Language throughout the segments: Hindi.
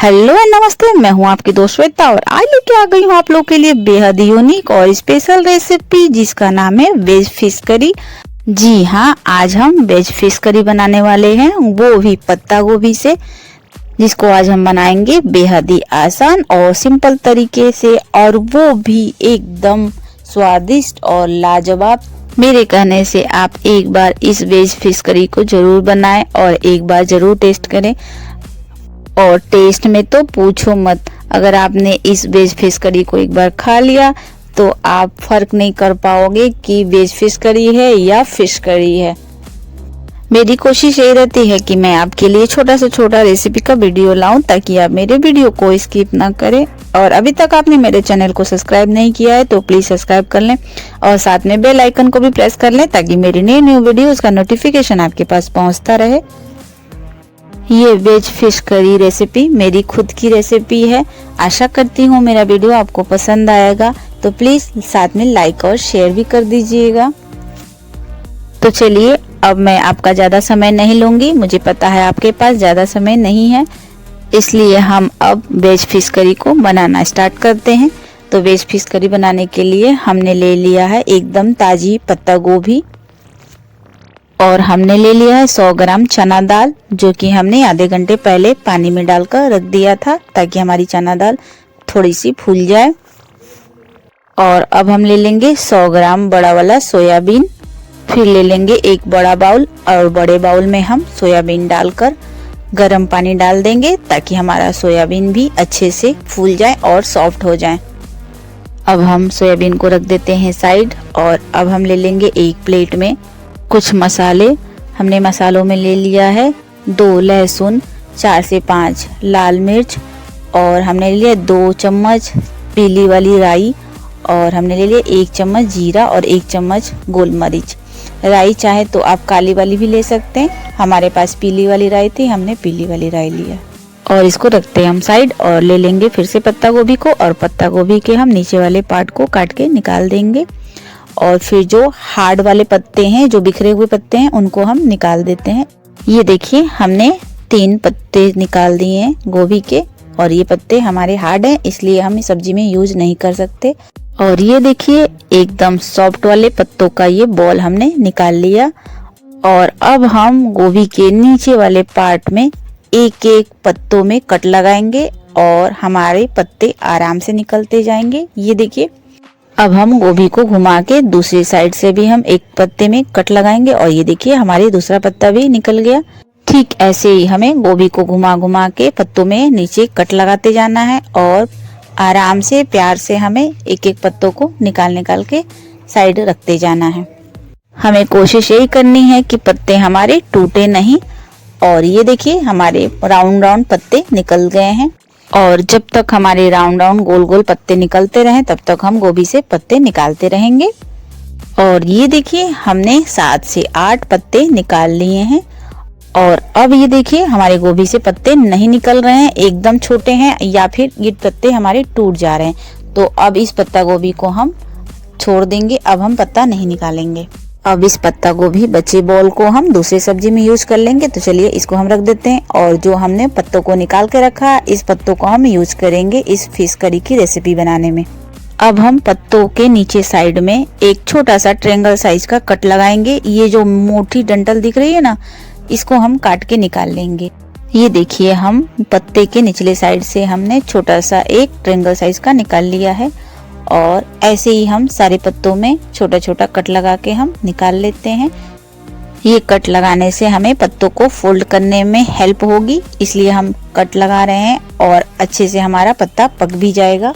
हेलो एंड नमस्ते, मैं हूं आपकी दोस्त श्वेता और आज लेके आ गई हूं आप लोग के लिए बेहद यूनिक और स्पेशल रेसिपी जिसका नाम है वेज फिश करी। जी हाँ, आज हम वेज फिश करी बनाने वाले हैं, वो भी पत्ता गोभी से, जिसको आज हम बनाएंगे बेहद ही आसान और सिंपल तरीके से, और वो भी एकदम स्वादिष्ट और लाजवाब। मेरे कहने से आप एक बार इस वेज फिश करी को जरूर बनाएं और एक बार जरूर टेस्ट करें। और टेस्ट में तो पूछो मत, अगर आपने इस वेज फिश करी को एक बार खा लिया तो आप फर्क नहीं कर पाओगे कि वेज फिश करी है या फिश करी है। मेरी कोशिश यही रहती है कि मैं आपके लिए छोटा से छोटा रेसिपी का वीडियो लाऊं ताकि आप मेरे वीडियो को स्किप ना करें। और अभी तक आपने मेरे चैनल को सब्सक्राइब नहीं किया है तो प्लीज सब्सक्राइब कर लें और साथ में बेल आइकन को भी प्रेस कर लें ताकि मेरी नई न्यू वीडियोस का नोटिफिकेशन आपके पास पहुंचता रहे। ये वेज फिश करी रेसिपी मेरी खुद की रेसिपी है। आशा करती हूँ मेरा वीडियो आपको पसंद आएगा, तो प्लीज साथ में लाइक और शेयर भी कर दीजिएगा। तो चलिए, अब मैं आपका ज्यादा समय नहीं लूंगी, मुझे पता है आपके पास ज्यादा समय नहीं है, इसलिए हम अब वेज फिश करी को बनाना स्टार्ट करते हैं। तो वेज फिश करी बनाने के लिए हमने ले लिया है एकदम ताजी पत्ता गोभी, और हमने ले लिया है 100 ग्राम चना दाल, जो कि हमने आधे घंटे पहले पानी में डालकर रख दिया था ताकि हमारी चना दाल थोड़ी सी फूल जाए। और अब हम ले लेंगे 100 ग्राम बड़ा वाला सोयाबीन, फिर ले लेंगे एक बड़ा बाउल, और बड़े बाउल में हम सोयाबीन डालकर गर्म पानी डाल देंगे ताकि हमारा सोयाबीन भी अच्छे से फूल जाए और सॉफ्ट हो जाए। अब हम सोयाबीन को रख देते हैं साइड, और अब हम ले लेंगे एक प्लेट में कुछ मसाले। हमने मसालों में ले लिया है 2 लहसुन, 4 से 5 लाल मिर्च, और हमने ले लिया 2 चम्मच पीली वाली राई, और हमने ले लिया 1 चम्मच जीरा और 1 चम्मच गोल मरीच। राई चाहे तो आप काली वाली भी ले सकते हैं, हमारे पास पीली वाली राई थी, हमने पीली वाली राई लिया। और इसको रखते हैं हम साइड, और ले लेंगे फिर से पत्ता गोभी को, और पत्ता गोभी के हम नीचे वाले पार्ट को काट के निकाल देंगे। और फिर जो हार्ड वाले पत्ते हैं, जो बिखरे हुए पत्ते हैं, उनको हम निकाल देते हैं। ये देखिए, हमने 3 पत्ते निकाल दिए हैं गोभी के, और ये पत्ते हमारे हार्ड हैं इसलिए हम इस सब्जी में यूज नहीं कर सकते। और ये देखिए, एकदम सॉफ्ट वाले पत्तों का ये बॉल हमने निकाल लिया। और अब हम गोभी के नीचे वाले पार्ट में एक एक पत्तों में कट लगाएंगे और हमारे पत्ते आराम से निकलते जाएंगे। ये देखिए, अब हम गोभी को घुमा के दूसरी साइड से भी हम एक पत्ते में कट लगाएंगे, और ये देखिए हमारी दूसरा पत्ता भी निकल गया। ठीक ऐसे ही हमें गोभी को घुमा घुमा के पत्तों में नीचे कट लगाते जाना है, और आराम से प्यार से हमें एक एक पत्तों को निकाल के साइड रखते जाना है। हमें कोशिश यही करनी है कि पत्ते हमारे टूटे नहीं। और ये देखिए, हमारे राउंड राउंड पत्ते निकल गए हैं, और जब तक हमारे राउंड राउंड गोल गोल पत्ते निकलते रहें तब तक हम गोभी से पत्ते निकालते रहेंगे। और ये देखिए, हमने 7 से 8 पत्ते निकाल लिए हैं। और अब ये देखिए, हमारे गोभी से पत्ते नहीं निकल रहे हैं, एकदम छोटे हैं, या फिर ये पत्ते हमारे टूट जा रहे हैं। तो अब इस पत्ता गोभी को हम छोड़ देंगे, अब हम पत्ता नहीं निकालेंगे। अब इस पत्ता गोभी बचे बॉल को हम दूसरी सब्जी में यूज कर लेंगे। तो चलिए, इसको हम रख देते हैं, और जो हमने पत्तों को निकाल के रखा, इस पत्तों को हम यूज करेंगे इस फिश करी की रेसिपी बनाने में। अब हम पत्तों के नीचे साइड में एक छोटा सा ट्रायंगल साइज का कट लगाएंगे। ये जो मोटी डंठल दिख रही है ना, इसको हम काट के निकाल लेंगे। ये देखिए, हम पत्ते के निचले साइड से हमने छोटा सा एक ट्रायंगल साइज का निकाल लिया है, और ऐसे ही हम सारे पत्तों में छोटा छोटा कट लगा के हम निकाल लेते हैं। ये कट लगाने से हमें पत्तों को फोल्ड करने में हेल्प होगी, इसलिए हम कट लगा रहे हैं, और अच्छे से हमारा पत्ता पक भी जाएगा।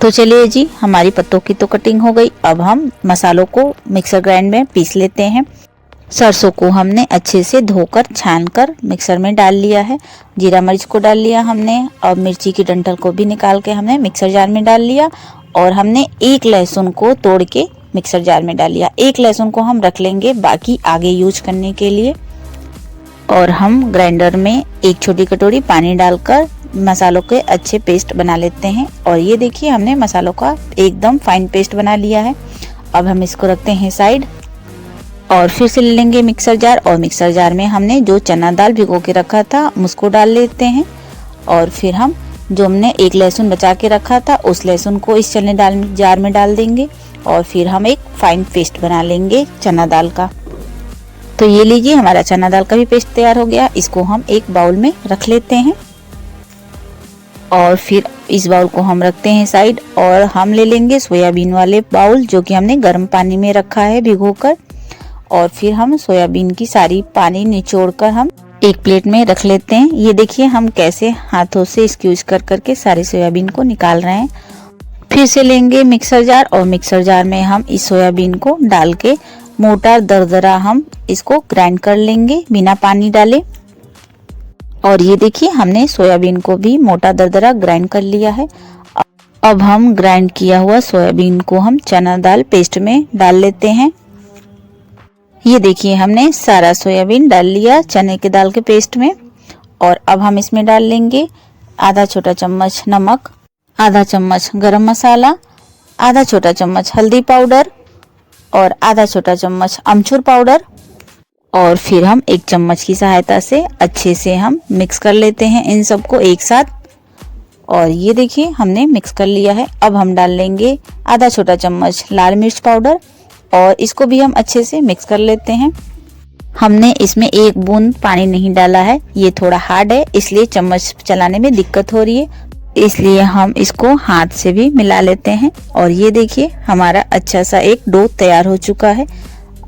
तो चलिए जी, हमारी पत्तों की तो कटिंग हो गई। अब हम मसालों को मिक्सर ग्राइंड में पीस लेते हैं। सरसों को हमने अच्छे से धोकर छानकर मिक्सर में डाल लिया है। जीरा मरीच को डाल लिया हमने, और मिर्ची की डंठल को भी निकाल के हमने मिक्सर जार में डाल लिया। और हमने एक लहसुन को तोड़ के मिक्सर जार में डाल लिया। एक लहसुन को हम रख लेंगे बाकी आगे यूज करने के लिए। और हम ग्राइंडर में एक छोटी कटोरी पानी डालकर मसालों के अच्छे पेस्ट बना लेते हैं। और ये देखिए, हमने मसालों का एकदम फाइन पेस्ट बना लिया है। अब हम इसको रखते हैं साइड, और फिर से ले लेंगे मिक्सर जार, और मिक्सर जार में हमने जो चना दाल भिगो के रखा था उसको डाल लेते हैं। और फिर हम जो हमने एक लहसुन बचा के रखा था उस लहसुन को इस चने दाल जार में डाल देंगे और फिर हम एक फाइन पेस्ट बना लेंगे चना दाल का। तो ये लीजिए, हमारा चना दाल का भी पेस्ट तैयार हो गया। इसको हम एक बाउल में रख लेते हैं और फिर इस बाउल को हम रखते हैं साइड और हम ले लेंगे सोयाबीन वाले बाउल जो कि हमने गर्म पानी में रखा है भिगोकर। और फिर हम सोयाबीन की सारी पानी निचोड़कर हम एक प्लेट में रख लेते हैं। ये देखिए हम कैसे हाथों से स्क्यूज कर करके सारे सोयाबीन को निकाल रहे हैं। फिर से लेंगे मिक्सर जार और मिक्सर जार में हम इस सोयाबीन को डाल के मोटा दरदरा हम इसको ग्राइंड कर लेंगे बिना पानी डाले। और ये देखिए हमने सोयाबीन को भी मोटा दरदरा ग्राइंड कर लिया है। अब हम ग्राइंड किया हुआ सोयाबीन को हम चना दाल पेस्ट में डाल लेते हैं। ये देखिए हमने सारा सोयाबीन डाल लिया चने के दाल के पेस्ट में। और अब हम इसमें डाल लेंगे आधा छोटा चम्मच नमक, आधा चम्मच गरम मसाला, आधा छोटा चम्मच हल्दी पाउडर और आधा छोटा चम्मच अमचूर पाउडर। और फिर हम एक चम्मच की सहायता से अच्छे से हम मिक्स कर लेते हैं इन सबको एक साथ। और ये देखिए हमने मिक्स कर लिया है। अब हम डाल लेंगे आधा छोटा चम्मच लाल मिर्च पाउडर और इसको भी हम अच्छे से मिक्स कर लेते हैं। हमने इसमें एक बूंद पानी नहीं डाला है, ये थोड़ा हार्ड है इसलिए चम्मच चलाने में दिक्कत हो रही है, इसलिए हम इसको हाथ से भी मिला लेते हैं। और ये देखिए हमारा अच्छा सा एक डो तैयार हो चुका है।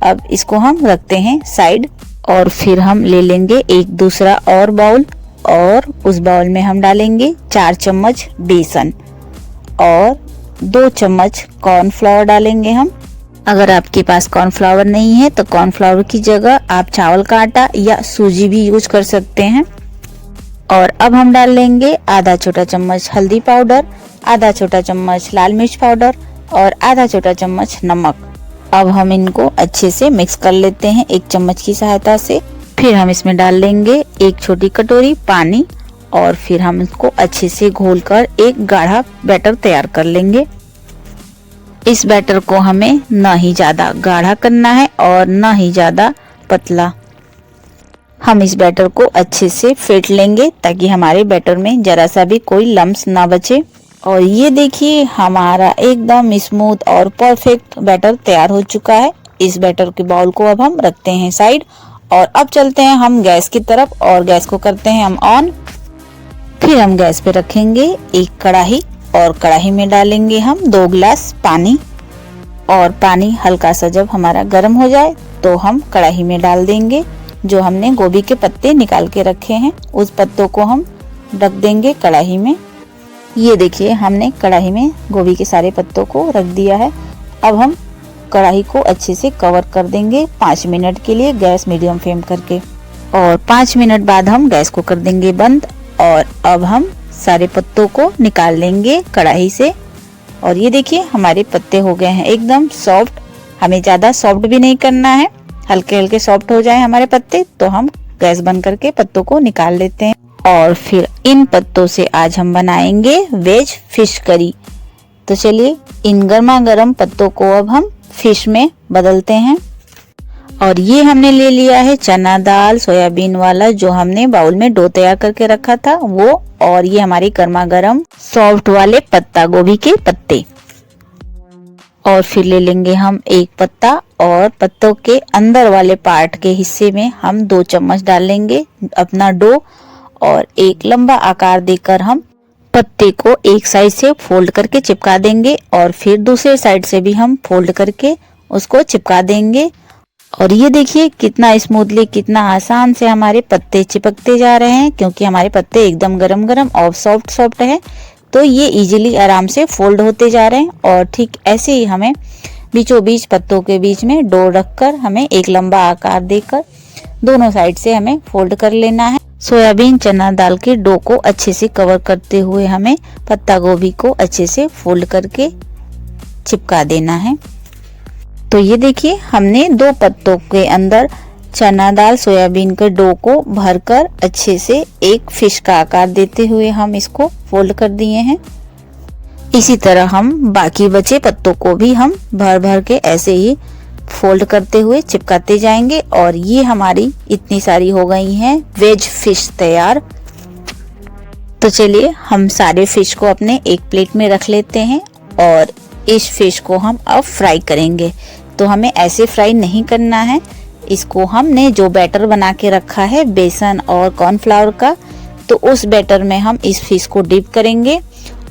अब इसको हम रखते हैं साइड और फिर हम ले लेंगे एक दूसरा और बाउल और उस बाउल में हम डालेंगे 4 चम्मच बेसन और 2 चम्मच कॉर्नफ्लावर डालेंगे हम। अगर आपके पास कॉर्नफ्लावर नहीं है तो कॉर्नफ्लावर की जगह आप चावल का आटा या सूजी भी यूज कर सकते हैं। और अब हम डाल लेंगे आधा छोटा चम्मच हल्दी पाउडर, आधा छोटा चम्मच लाल मिर्च पाउडर और आधा छोटा चम्मच नमक। अब हम इनको अच्छे से मिक्स कर लेते हैं एक चम्मच की सहायता से। फिर हम इसमें डाल लेंगे एक छोटी कटोरी पानी और फिर हम इसको अच्छे से घोलकर एक गाढ़ा बैटर तैयार कर लेंगे। इस बैटर को हमें ना ही ज्यादा गाढ़ा करना है और ना ही ज्यादा पतला। हम इस बैटर को अच्छे से फेंट लेंगे ताकि हमारे बैटर में जरा सा भी कोई लम्स ना बचे। और ये देखिए हमारा एकदम स्मूथ और परफेक्ट बैटर तैयार हो चुका है। इस बैटर के बाउल को अब हम रखते हैं साइड और अब चलते हैं हम गैस की तरफ और गैस को करते हैं हम ऑन। फिर हम गैस पे रखेंगे एक कढ़ाई और कढ़ाई में डालेंगे हम 2 गिलास पानी। और पानी हल्का सा जब हमारा गर्म हो जाए तो हम कढ़ाई में डाल देंगे जो हमने गोभी के पत्ते निकाल के रखे हैं, उस पत्तों को हम रख देंगे कढ़ाई में। ये देखिए हमने कढ़ाई में गोभी के सारे पत्तों को रख दिया है। अब हम कढ़ाई को अच्छे से कवर कर देंगे 5 मिनट के लिए गैस मीडियम फ्लेम करके। और 5 मिनट बाद हम गैस को कर देंगे बंद। और अब हम सारे पत्तों को निकाल लेंगे कढ़ाई से। और ये देखिए हमारे पत्ते हो गए हैं एकदम सॉफ्ट। हमें ज्यादा सॉफ्ट भी नहीं करना है, हल्के हल्के सॉफ्ट हो जाए हमारे पत्ते तो हम गैस बंद करके पत्तों को निकाल लेते हैं। और फिर इन पत्तों से आज हम बनाएंगे वेज फिश करी। तो चलिए इन गर्मा गर्म पत्तों को अब हम फिश में बदलते हैं। और ये हमने ले लिया है चना दाल सोयाबीन वाला जो हमने बाउल में डो तैयार करके रखा था वो। और ये हमारे गर्मा गर्म सॉफ्ट वाले पत्ता गोभी के पत्ते। और फिर ले लेंगे हम एक पत्ता और पत्तों के अंदर वाले पार्ट के हिस्से में हम 2 चम्मच डालेंगे अपना डो। और एक लंबा आकार देकर हम पत्ते को एक साइड से फोल्ड करके चिपका देंगे और फिर दूसरे साइड से भी हम फोल्ड करके उसको चिपका देंगे। और ये देखिए कितना स्मूथली कितना आसान से हमारे पत्ते चिपकते जा रहे हैं क्योंकि हमारे पत्ते एकदम गरम गरम और सॉफ्ट सॉफ्ट है तो ये इजीली आराम से फोल्ड होते जा रहे हैं। और ठीक ऐसे ही हमें बीचों बीच पत्तों के बीच में डो रखकर हमें एक लंबा आकार देकर दोनों साइड से हमें फोल्ड कर लेना है। सोयाबीन चना दाल के डो को अच्छे से कवर करते हुए हमें पत्ता गोभी को अच्छे से फोल्ड करके चिपका देना है। तो ये देखिए हमने 2 पत्तों के अंदर चना दाल सोयाबीन के डो को भरकर अच्छे से एक फिश का आकार देते हुए हम इसको फोल्ड कर दिए हैं। इसी तरह हम बाकी बचे पत्तों को भी हम भर भर के ऐसे ही फोल्ड करते हुए चिपकाते जाएंगे। और ये हमारी इतनी सारी हो गई हैं वेज फिश तैयार। तो चलिए हम सारे फिश को अपने एक प्लेट में रख लेते हैं और इस फिश को हम अब फ्राई करेंगे। तो हमें ऐसे फ्राई नहीं करना है, इसको हमने जो बैटर बना के रखा है बेसन और कॉर्नफ्लावर का, तो उस बैटर में हम इस फिश को डिप करेंगे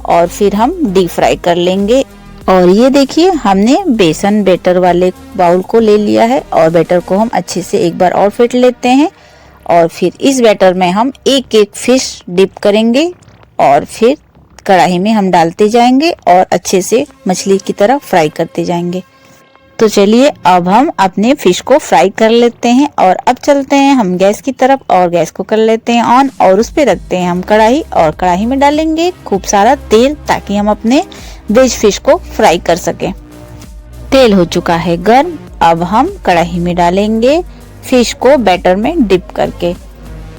और फिर हम डीप फ्राई कर लेंगे। और ये देखिए हमने बेसन बैटर वाले बाउल को ले लिया है और बैटर को हम अच्छे से एक बार और फेंट लेते हैं और फिर इस बैटर में हम एक एक फिश डिप करेंगे और फिर कढ़ाई में हम डालते जाएंगे और अच्छे से मछली की तरह फ्राई करते जाएंगे। तो चलिए अब हम अपने फिश को फ्राई कर लेते हैं और अब चलते हैं हम गैस की तरफ और गैस को कर लेते हैं ऑन और उस पे रखते हैं हम कढ़ाई और कढ़ाई में डालेंगे खूब सारा तेल ताकि हम अपने वेज फिश को फ्राई कर सकें। तेल हो चुका है गर्म, अब हम कढ़ाई में डालेंगे फिश को बैटर में डिप करके।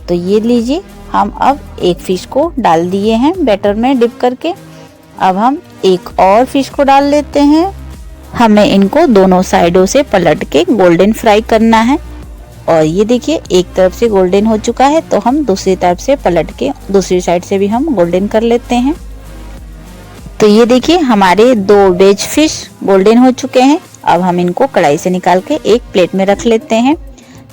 तो ये लीजिए हम अब एक फिश को डाल दिए हैं बैटर में डिप करके। अब हम एक और फिश को डाल लेते हैं। हमें इनको दोनों साइडों से पलट के गोल्डन फ्राई करना है और ये देखिए एक तरफ से गोल्डन हो चुका है तो हम दूसरी तरफ से पलट के दूसरी साइड से भी हम गोल्डन कर लेते हैं। तो ये देखिए हमारे 2 वेज फिश गोल्डन हो चुके हैं। अब हम इनको कढ़ाई से निकाल के एक प्लेट में रख लेते हैं।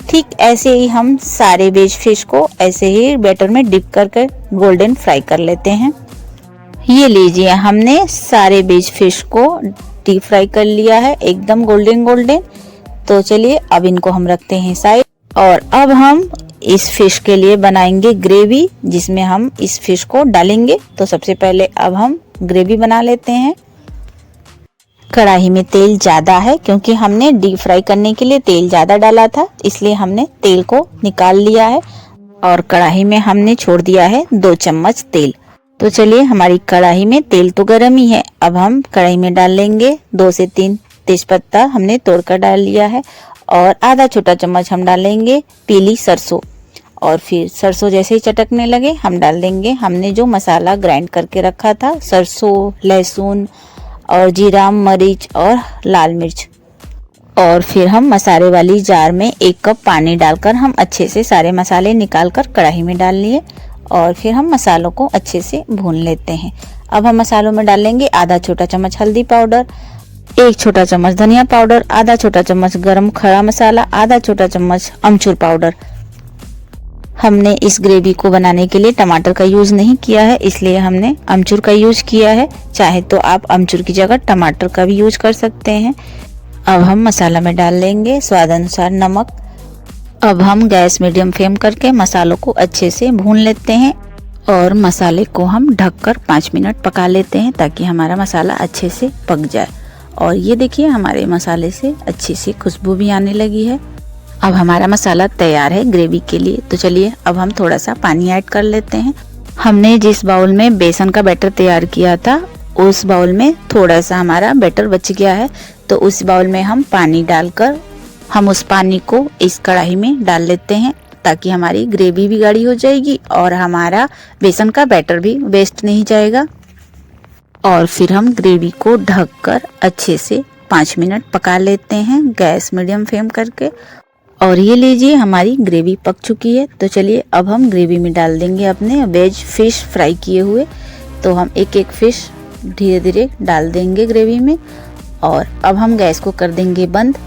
ठीक ऐसे ही हम सारे वेज फिश को ऐसे ही बैटर में डिप करके गोल्डन फ्राई कर लेते हैं। ये लीजिए हमने सारे वेज फिश को डीप फ्राई कर लिया है एकदम गोल्डन गोल्डन। तो चलिए अब इनको हम रखते हैं साइड और अब हम इस फिश के लिए बनाएंगे ग्रेवी जिसमें हम इस फिश को डालेंगे। तो सबसे पहले अब हम ग्रेवी बना लेते हैं। कढ़ाई में तेल ज्यादा है क्योंकि हमने डीप फ्राई करने के लिए तेल ज्यादा डाला था, इसलिए हमने तेल को निकाल लिया है और कढ़ाई में हमने छोड़ दिया है 2 चम्मच तेल। तो चलिए हमारी कढ़ाई में तेल तो गर्म ही है। अब हम कढ़ाई में डाल लेंगे 2 से 3 तेजपत्ता हमने तोड़कर डाल लिया है और आधा छोटा चम्मच हम डालेंगे पीली सरसों। और फिर सरसों जैसे ही चटकने लगे हम डाल देंगे हमने जो मसाला ग्राइंड करके रखा था, सरसों, लहसुन और जीरा, मरीच और लाल मिर्च। और फिर हम मसाले वाली जार में 1 कप पानी डालकर हम अच्छे से सारे मसाले निकालकर कढ़ाई में डाल लिए और फिर हम मसालों को अच्छे से भून लेते हैं। अब हम मसालों में डालेंगे आधा छोटा चम्मच हल्दी पाउडर, 1 छोटा चम्मच धनिया पाउडर, आधा छोटा चम्मच गरम खड़ा मसाला, आधा छोटा चम्मच अमचूर पाउडर। हमने इस ग्रेवी को बनाने के लिए टमाटर का यूज नहीं किया है, इसलिए हमने अमचूर का यूज किया है। चाहे तो आप अमचूर की जगह टमाटर का भी यूज कर सकते हैं। अब हम मसाला में डाल लेंगे स्वाद अनुसार नमक। अब हम गैस मीडियम फ्लेम करके मसालों को अच्छे से भून लेते हैं और मसाले को हम ढककर 5 मिनट पका लेते हैं ताकि हमारा मसाला अच्छे से पक जाए। और ये देखिए हमारे मसाले से अच्छी सी खुशबू भी आने लगी है। अब हमारा मसाला तैयार है ग्रेवी के लिए। तो चलिए अब हम थोड़ा सा पानी ऐड कर लेते हैं। हमने जिस बाउल में बेसन का बैटर तैयार किया था उस बाउल में थोड़ा सा हमारा बैटर बच गया है, तो उस बाउल में हम पानी डालकर हम उस पानी को इस कढ़ाई में डाल लेते हैं ताकि हमारी ग्रेवी भी गाढ़ी हो जाएगी और हमारा बेसन का बैटर भी वेस्ट नहीं जाएगा। और फिर हम ग्रेवी को ढककर अच्छे से 5 मिनट पका लेते हैं गैस मीडियम फ्लेम करके। और ये लीजिए हमारी ग्रेवी पक चुकी है। तो चलिए अब हम ग्रेवी में डाल देंगे अपने वेज फिश फ्राई किए हुए। तो हम एक एक फिश धीरे धीरे डाल देंगे ग्रेवी में और अब हम गैस को कर देंगे बंद,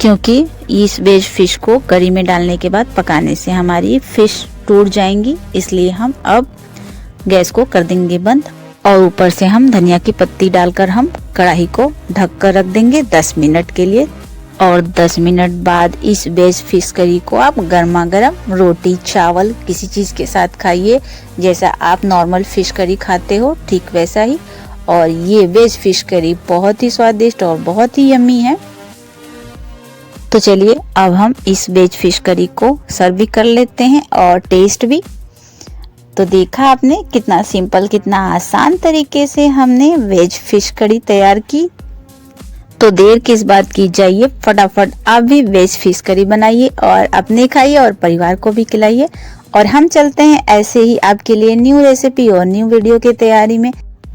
क्योंकि इस वेज फिश को करी में डालने के बाद पकाने से हमारी फिश टूट जाएंगी, इसलिए हम अब गैस को कर देंगे बंद। और ऊपर से हम धनिया की पत्ती डालकर हम कढ़ाई को ढक कर रख देंगे 10 मिनट के लिए। और 10 मिनट बाद इस वेज फिश करी को आप गर्मा गर्म रोटी, चावल किसी चीज़ के साथ खाइए, जैसा आप नॉर्मल फिश करी खाते हो ठीक वैसा ही। और ये वेज फिश करी बहुत ही स्वादिष्ट और बहुत ही यम्मी है। तो चलिए अब हम इस वेज फिश करी को सर्व भी कर लेते हैं और टेस्ट भी। तो देखा आपने कितना सिंपल, कितना आसान तरीके से हमने वेज फिश करी तैयार की। तो देर किस बात की, जाइए फटाफट आप भी वेज फिश करी बनाइए और अपने खाइए और परिवार को भी खिलाइए। और हम चलते हैं ऐसे ही आपके लिए न्यू रेसिपी और न्यू वीडियो की तैयारी में।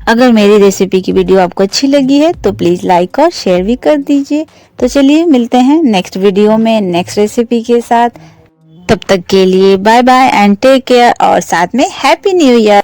अगर मेरी रेसिपी की वीडियो आपको अच्छी लगी है तो प्लीज लाइक और शेयर भी कर दीजिए। तो चलिए मिलते हैं नेक्स्ट वीडियो में नेक्स्ट रेसिपी के साथ। तब तक के लिए bye bye and take care और साथ में हैप्पी न्यू ईयर।